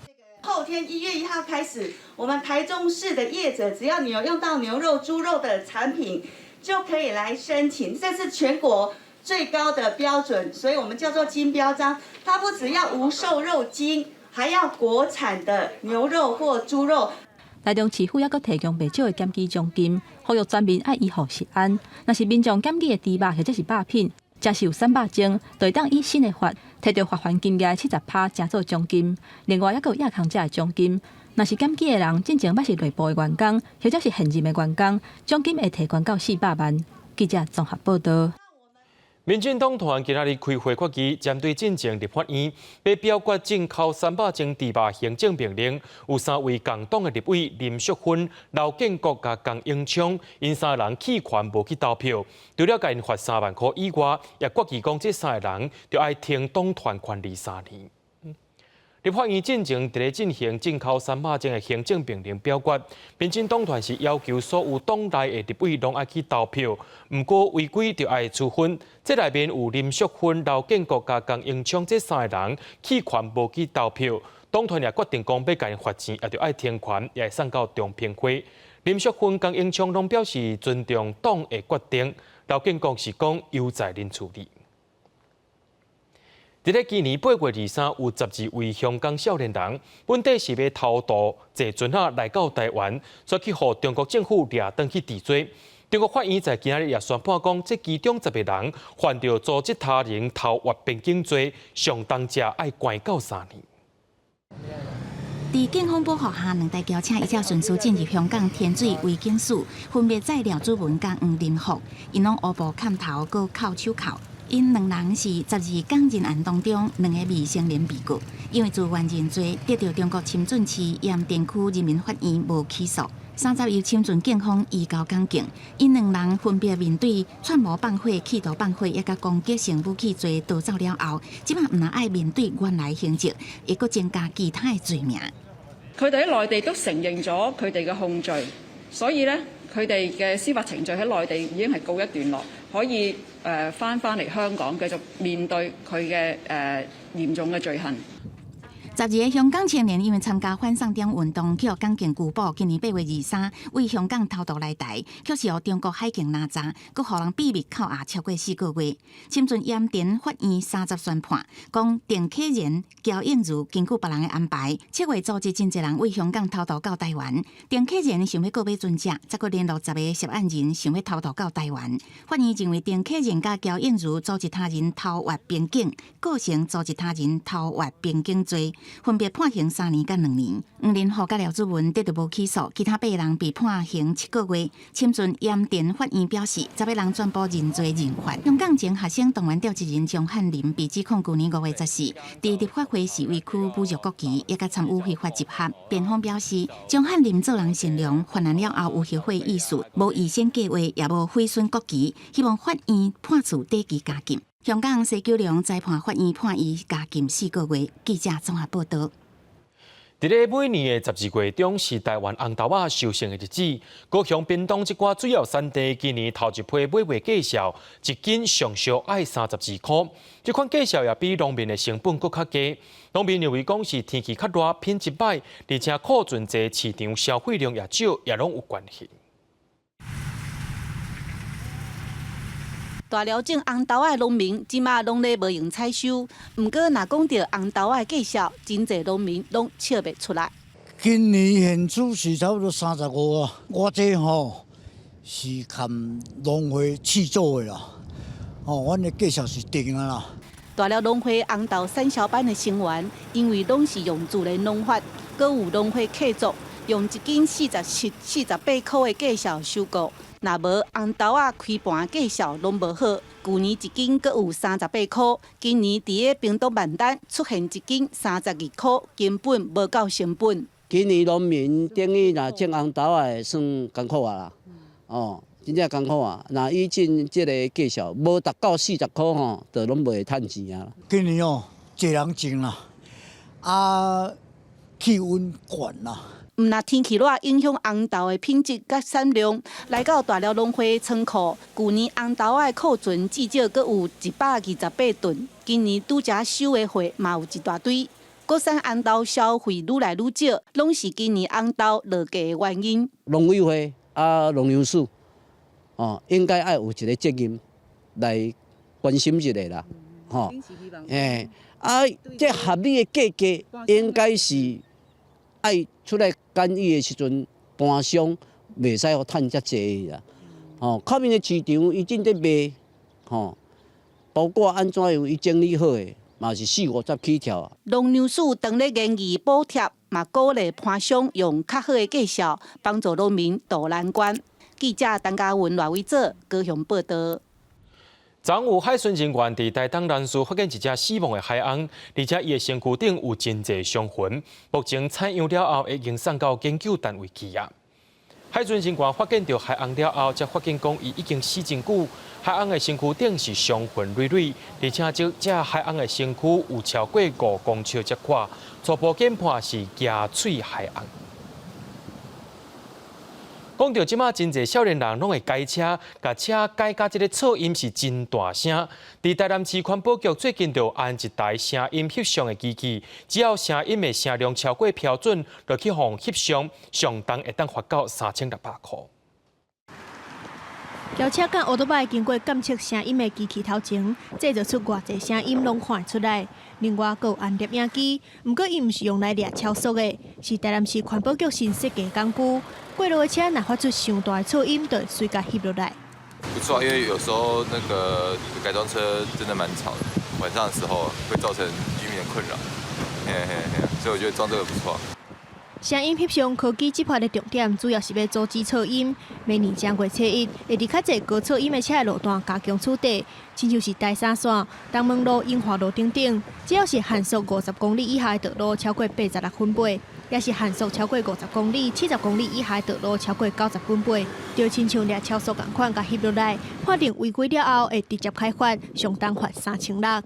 后天1月1号开始，我们台中市的业者，只要你有用到牛肉、猪肉的产品，就可以来申请。这是全国最高的标准，所以我们叫做金标章。它不只要无瘦肉精，还要国产的牛肉或猪肉。台中市府还阁提供不少的检举奖金，呼吁全民爱依法食安。若是民众检举的猪肉或者是肉品，假是有300种，就会当以新的法摕到罚款金额70%加做奖金。另外，还阁有亚康者的奖金。若是检举的人进前捌是内部的员工，或者是现任的员工，奖金会提悬到400万。记者综合报道。民进党团今日开会决议，针对进前立法院被表决进口300种猪肉行政命令，有3位共党的立委林淑芬、刘建国甲江永昌，因3人弃权无去投票，除了甲因罚3万块以外，也决议讲这3个人就要停党团权利3年。立法院进前伫咧进行进口300种的行政命令表决，民进党团是要求所有党内的立委拢爱去投票，不过违规就要处分。这内面有林淑芬、刘建国甲江永昌这3个人弃权无去投票，党团也决定讲要甲因罚钱，也就要停权，也会送到中评会。林淑芬、江永昌拢表示尊重党的决定，刘建国是讲有在恁处理。伫咧今年8月23，有12位香港少年人，本地是要偷渡坐船仔来到台湾，所以去互中国政府掠登去治罪。中国法院在今日也宣判讲，这其中10个人犯着组织他人偷越边境罪，上重者要关到3年。伫警方保护下，2台轿车依照顺序进入香港天水围警署，分别载廖祖文甲黄林福，因拢乌布砍头，搁扣手铐。因2人是12港人案当中2个未成年被告，因为自愿认罪，得到中国深圳市盐田区人民法院无起诉。30由深圳警方移交港警，因2人分别面对串谋放火、企图放火，也甲攻击性武器罪逃走了后，即马唔但爱面对原来刑责，亦搁增加其他嘅罪名。佢哋喺內地都承認咗佢哋嘅控罪，所以咧佢哋嘅司法程序喺內地已經係告一段落，可以翻嚟香港繼續面對佢嘅嚴重嘅罪行。12個香港青年因為參加反送中運動，去互港警拘捕。今年8月23，為香港偷渡來台，卻是互中國海警拿查，佮互人秘密扣押超過4個月。深圳鹽田法院30宣判，講鄭啟賢、焦應如根據別人的安排，7月組織真濟人為香港偷渡到台灣。鄭啟賢想要告買船隻，再佮聯絡10個涉案人想要偷渡到台灣。法院認為鄭啟賢甲焦應如組織他人偷越邊境，構成組織他人偷越邊境罪。分別判刑3年甲2年，黃林福甲廖祖文得到無起訴，其他8個人被判刑7個月。深圳鹽田法院表示，10個人全部認罪認罰。香港前學生動員召集人張漢林被指控去年5月14，佇立法會示威區侮辱國旗，也甲參與非法集合。辯方表示，張漢林做人善良，犯案了後有後悔意思，無預先計劃，也無毀損國旗，希望法院判處短期加禁。香港西九龍裁判法院判伊加禁4個月。記者綜合報道。在咧每年的12月中是台灣紅豆仔收成的日子，高雄屏東一寡主要產地今年頭一批買賣價數一斤上少愛32塊，這款價數也比農民的成本佫較低。農民認為講是天氣較熱，品質歹，而且庫存濟，市場消費量也少，也攏有關係。大寮種紅豆仔的農民，即馬攏咧無用採收。毋過，若講到紅豆仔的價數，真濟農民攏笑袂出來。今年現出是差不多35啊，我這吼是看農會試做的啦。阮的價數是定啊啦。大寮農會紅豆產銷班的成員，因為攏是用自然農法，閣有農會客族用1斤47、48塊的價數收購。若無紅豆仔開盤價數攏無好，舊年1斤閣有38塊，今年佇個屏東萬丹出現1斤32塊，根本無夠成本。今年農民等於若種紅豆仔算艱苦啊啦，真正艱苦啊！若以前即個價數無達到40塊吼，就攏袂趁錢啊。今年濟人種啦，气温悬啦。毋若天气热，影响红豆的品质甲产量。来到大寮农会仓库，去年红豆的库存至少阁有128吨，今年拄则收的货嘛有一大堆。国产红豆消费愈来愈少，拢是今年红豆落价的原因。农委会农粮署应该要有一个责任来关心一下啦，这合理的价格应该是爱出来干预的时阵，盘商袂使互趁遮济啦。靠面的市场伊正在卖，包括安怎样伊整理好的，嘛是40-50起跳。农粮署当咧研议补贴，嘛鼓励盘商用较好的绩效，帮助农民渡难关。记者陈嘉文、赖伟做高雄报道。昨有海巡人员伫台东南苏发现一只死亡的海翁，而且伊的身躯顶有真侪伤痕。目前采样了后，已经送到研究单位去啊。海巡人员发现到海翁了后，才发现讲伊已经死真久。海翁的身躯顶是伤痕累累，而且这海翁的身躯有超过5公尺这宽，初步检判是牙喙海翁。讲到即马真侪少年人拢会改车，甲车改甲即个噪音是真大声。伫台南市环保局最近就安一台声音翕相的机器，只要声音的声量超过标准，就去互翕相，上重会当罚到3600块。轿车甲乌托邦经过监测声音的机器头前，制作出偌济声音拢看出来。另外，还有按摄影机，不过伊毋是用来掠超速的，是台南市环保局新设计工具。过路的车若发出上大的噪音，就会随甲翕落来。不错，因为有时候那个改装车真的蛮吵的，晚上的时候会造成居民的困扰。所以我觉得装这个不错。声音翕相科技执法的重点，主要是要阻止噪音。明年正月初1，会伫较侪高噪音的车的路段加强处理，亲像是大沙线、东门路、英华路等等，只要是限速50公里以下的道路超过86分贝，也是限速超过50公里、70公里以下的道路超过90分贝，就亲像掠超速同款，甲翕落来，判定违规了后，会直接开罚，上重罚3600。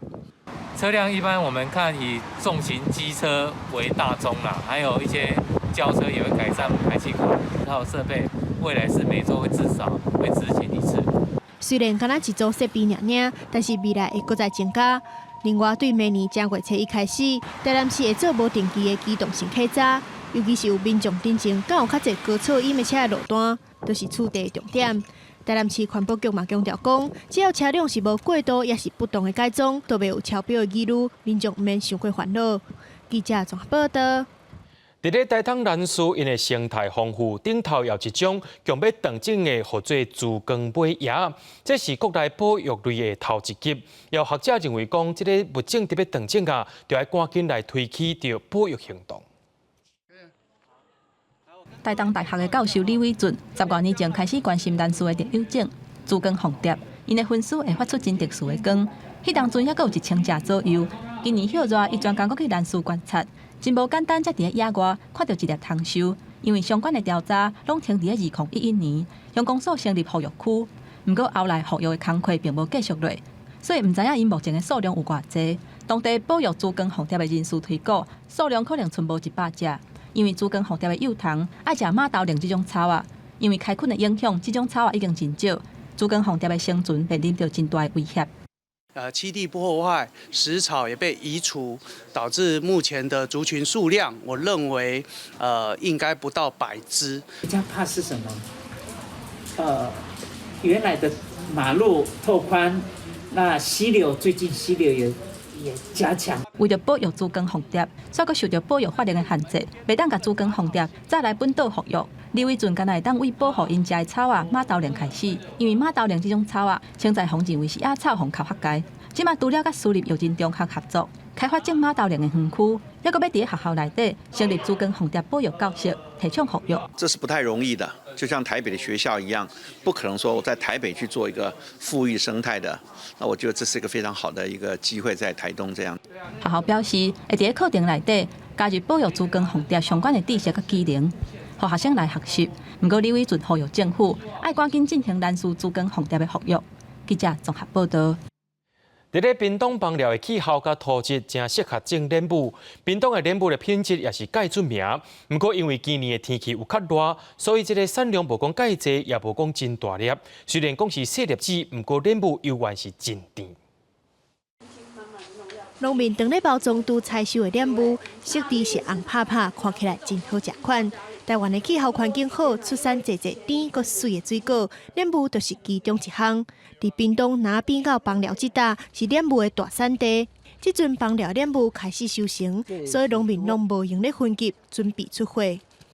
车辆一般我们看以重型机车为大宗啦，还有一些轿车也会改善排气管这套设备，未来是每周会至少会执行1次。虽然敢若一组设备尔，但是未来会搁再增加。另外，对明年正月初1开始，台南市会做无定期的机动性考察，尤其是有民众真正敢有较侪高噪音的车的路段，都是处理的重点。台南市环保局嘛强调讲，只要车辆是无过度也是不当的改装，都袂有超标的记录，民众毋免伤过烦恼。记者综合报道。伫咧台东南苏，因的生态丰富，顶头有一种强要长种的，叫做珠光尾鸭，这是国内保育类的头一级。有学者认为讲，这个物种特别长种啊，就要赶紧来推起着保育行动。台东大学的教授李伟俊，10多年前开始关心南苏的特有种珠光红蝶，因的分丝会发出真特殊的光。迄当阵还阁有1000只左右。今年歇热，伊专工去南苏观察，真无简单，才伫咧野外看到一粒通收。因为相关的调查拢停伫咧2011年，乡公所成立保育区，不过后来保育的工作并无继续落，所以唔知影因目前的数量有偌济。当地保育珠光红蝶的人士推估，数量可能剩无100只。因为珠光红蝶的幼虫爱食马豆苓这种草啊，因为开垦的影响，这种草啊已经真少，珠光红蝶的生存面临着真大的威胁。栖地破坏，食草也被移除，导致目前的族群数量，我认为应该不到100只。比较怕是什么？原来的马路拓宽，那溪流最近溪流也加强。为了保育珠光红蝶，所以受到保育法令的限制，袂当甲珠光红蝶再来本岛复育。李伟俊敢若会当为保护因食的草啊马豆苓开始，因为马豆苓这种草啊，现在红认为是野草红考学界。即马除了甲私立幼稚中学合作，开发种马豆苓的园区，还阁要伫学校内底成立珠光红蝶保育教室，提倡保育。这是不太容易的，就像台北的学校一样，不可能说我在台北去做一个富裕生态的。那我觉得这是一个非常好的一个机会，在台东这样。学校表示会伫咧课程内底加入保育珠光红蝶相关的知识甲技能，互学生来学习。不过李伟俊呼吁政府爱赶紧进行南苏珠光红蝶的保育。记者综合报道。伫咧屏东邦寮的气候甲土质正适合种莲雾，屏东的莲雾的品质也是介出名。不过因为今年的天气有较热，所以这个产量无讲介济，也无讲真大粒。虽然讲是细粒子，不过莲雾犹原是真甜。农民当咧包装拄采收的莲雾，色地是红拍拍，看起来真好食款。台湾的气候环境好，出产济甜佮水的水果，莲雾就是其中一项。伫屏东若变到邦寮这搭是莲雾的大产地，即阵邦寮莲雾开始收成，所以农民拢无用咧分级，准备出货。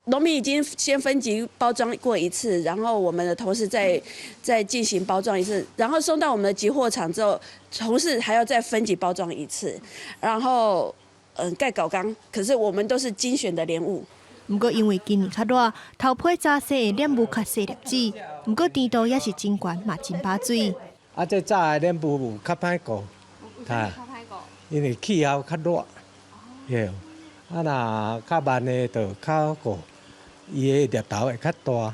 农民已经先分级包装过一次，然后我们的同事再进行包装一次，然后送到我们的集货场之后，同事还要再分级包装一次，然后盖搞缸。可是我们都是精选的莲雾。不过因为今年较热，头批早生的莲雾较细粒子，不过甜度也是真悬，嘛真把水。这早的莲雾有较歹过，因为气候较热，对。若较慢的就较过。伊的粒头会较大。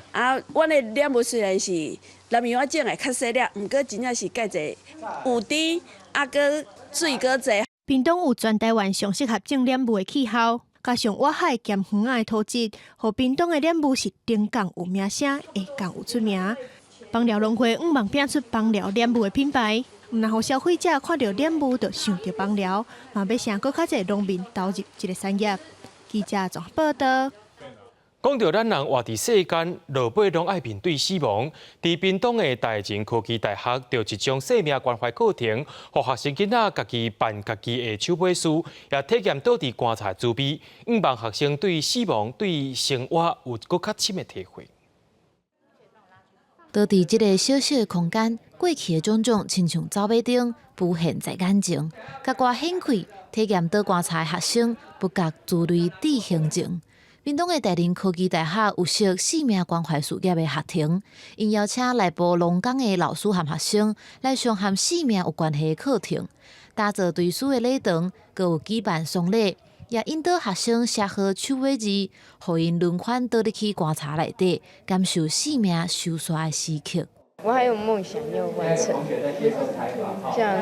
阮的莲雾虽然是南苗种的较细粒，毋过真正是介济有甜，佮水佮济。屏东有全台湾上适合种莲雾的气候，加上外海兼远岸的土质，互屏东的莲雾是顶港有名声，下港有出名。邦寮农会希望拼出邦寮莲雾的品牌，毋但互消费者看到莲雾就想到邦寮，嘛要请更较侪农民投入这个产业。记者综合报道。讲到咱人活伫世间，落尾拢爱面对死亡。伫屏东的大前科技大学，就一种生命关怀课程，互学生囡仔家己办家己的手绘书，也体验倒伫棺材滋味，希望学生对死亡、对生活有更较深的体会。倒伫这个小小的空间，过去的种种亲像走马灯，浮现在眼前。甲我兴趣体验倒棺材学生，不觉自类地形情。屏东的大林科技大学有设生命关怀事业的学堂，因邀请内部农工的老师和学生来上和生命有关系的课程，打造对书的礼堂，佮有举办丧礼，也引导学生写好手绘字，互因轮番倒入去棺材内底，感受生命收煞的时刻。我还有梦想要完成，像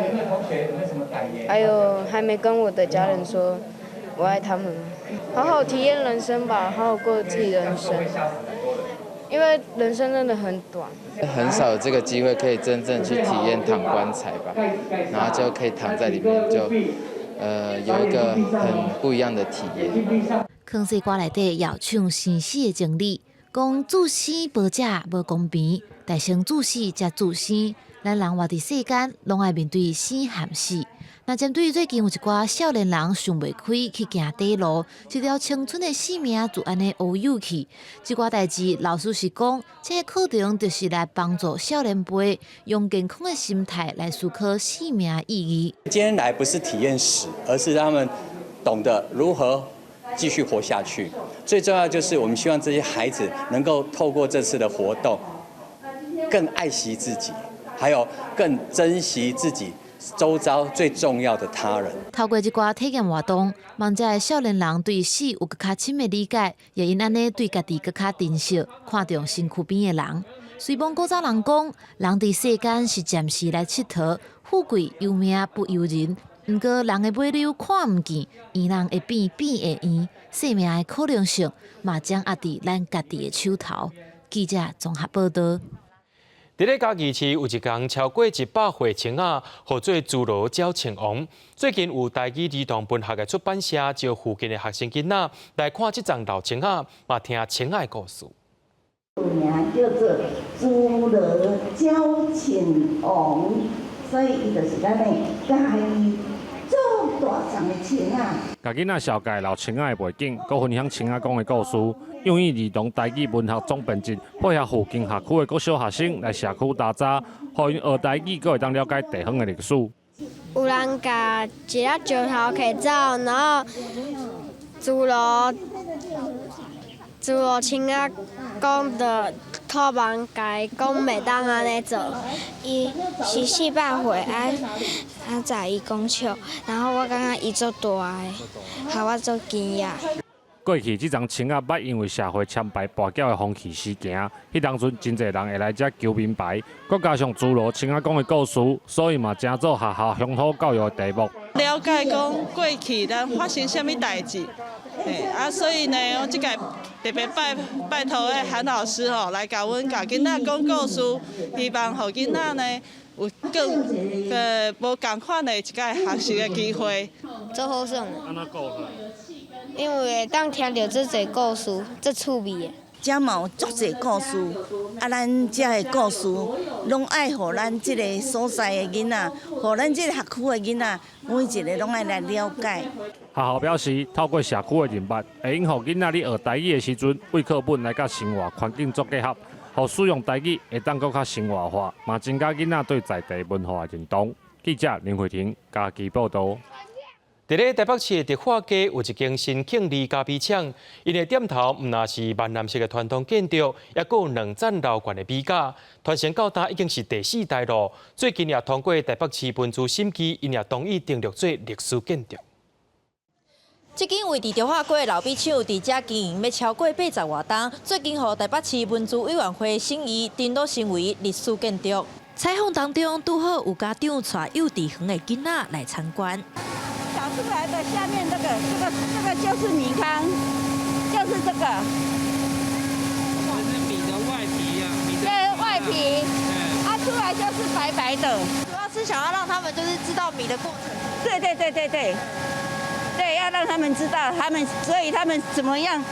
还有还没跟我的家人说我爱他们，好好体验人生吧，好好过自己的人生，因为人生真的很短。很少有这个机会可以真正去体验躺棺材吧，然后就可以躺在里面，就有一个很不一样的体验。康西瓜内底要唱生死的情理，讲自生保者无公平，大生自死才自生。咱人活伫世间，拢爱面对生和死。那针对最近有一寡少年人想袂开去行底路，一条青春的生命就安尼乌有去。这寡代志，老师是讲，这个课程就是来帮助少年辈用健康的心态来思考生命的意义。今天来不是体验死，而是让他们懂得如何继续活下去。最重要就是我们希望这些孩子能够透过这次的活动，更爱惜自己，还有更珍惜自己周遭最重要的他人。透过这寡体验活动，望这少年人对死有更较深的理解，也因安尼对家己更较珍惜，看重身躯边的人。随邦古早人讲，人伫世间是暂时来佚佗，富贵由命不由人。不过人的尾流看唔见，圆人会变，变会圆，生命的可能性嘛掌握伫咱家己的手头。记者综合报道。伫咧嘉义市有一间超过100岁青仔，号做自罗鸟青王。最近有台语儿童文学的出版社招附近的学生囡仔来看这丛老青仔，嘛听青仔的故事。名叫做自罗鸟青王，所以伊就是咱的嘉义最大丛的青仔。甲囡仔了解老青仔的背景，佮分享青仔讲的故事。用于儿童台语文学总编辑，配合附近学区的各小学生来社区打杂，互因学台语，佮会当了解地方的历史。有人甲一粒石头摕走，然后自罗青仔讲的托梦甲伊讲袂当安尼做，伊是400岁在伊讲笑，然后我感觉伊足大个，害我足惊讶。过去这张青仔捌因为社会签牌跋筊的风气事件，迄当阵真侪人会来遮求明白，搁加上诸罗青仔公的故事，所以嘛正做学校乡土教育的题目。了解讲过去咱发生什么代志，所以呢，我即个特别拜托的韩老师来甲阮甲囡仔讲故事，希望互囡仔呢有更无共款的一个学习的机会。做好耍。安怎讲？因为当听到这侪故事，这趣味的。遮嘛有足侪故事，咱遮的故事，拢爱互咱即个所在的囡仔，互咱即个学区的囡仔，每一个拢爱来了解。学校表示，透过社区的人脉，会用互囡仔咧学台语的时阵，为课本来甲生活环境做结合，互使用台语会当搁较生活化，嘛增加囡仔对在地文化的认同。记者林慧婷家己报道。伫咧台北市的德化街有一间新庆利咖啡厂，因的店头毋但是闽南式的传统建筑，也佫有2层楼悬的美甲。传承到今已经是第4代咯。最近也通过台北市文资审计，因也同意登录做历史建筑。这间位伫德化街的老米厂，伫遮经营要超过80外档，最近予台北市文资委员会审议，登录成为历史建筑。采访当中，拄好有家长带幼稚园的囡仔来参观。小出来的下面这个就是米糠，就是这个。这是米的外皮啊，对，外皮，它出来就是白白的。主要是想要让他们就是知道米的过程。对，要让他们知道，所以他们怎么样，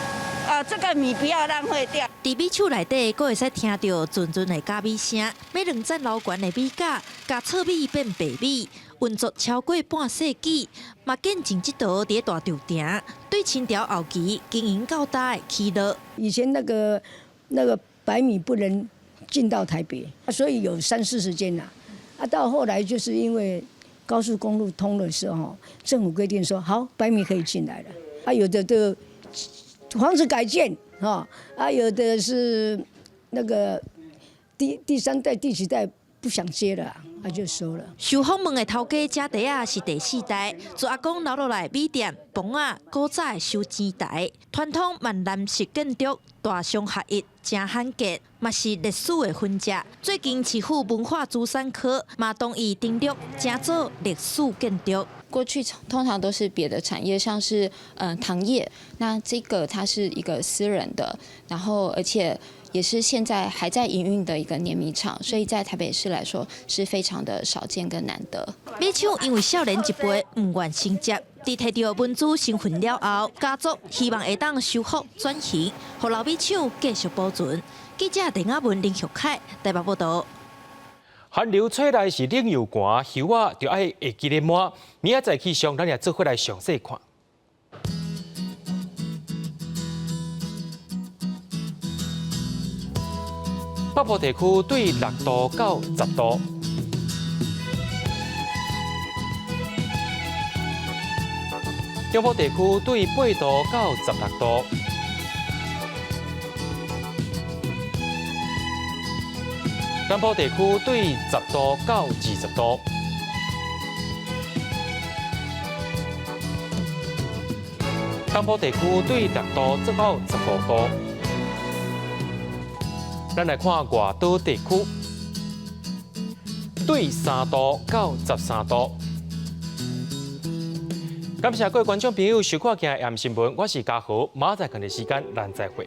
这个米不要浪费掉。伫米厂内底，阁会使听到阵阵的咖米声，每2层楼悬的米架，甲糙米变白米。运作超过半世纪，嘛见证这道伫大稻埕对清朝后期经营较大的起落。以前那个白米不能进到台北，所以有30-40间啦。到后来就是因为高速公路通的时候，政府规定说好白米可以进来了。有的房子改建有的是那个第3代、第4代不想接了。就收了。受访问的头家家弟啊是第4代，自阿公留落来米店、房啊、古早的收钱台，传统闽南式建筑大商合一，真罕见，嘛是历史的痕迹。最近市府文化资产科嘛同意登录，正做历史建筑。过去通常都是别的产业，像是糖业，那这个它是一个私人的，然后而且也是现在还在营运的一个碾米厂，所以在台北市来说是非常的少见跟难得。米厂因为少年一辈唔愿承接，伫摕到文资身份了后，家族希望会当修复转型，互老米厂继续保存。记者陈雅文、林旭凯台北报道。寒流吹来是冷又寒，叶啊就爱会记得满。明仔载气象，咱也做伙来详细看。北部地区对6度到10度，中部地区对8度到16度。南部地区对10度到20度，东部地区对6度到15度。咱来看外岛地区，对3度到13度。感谢各位观众朋友收看今日《AM新闻》，我是嘉豪，马仔看的时间咱再会。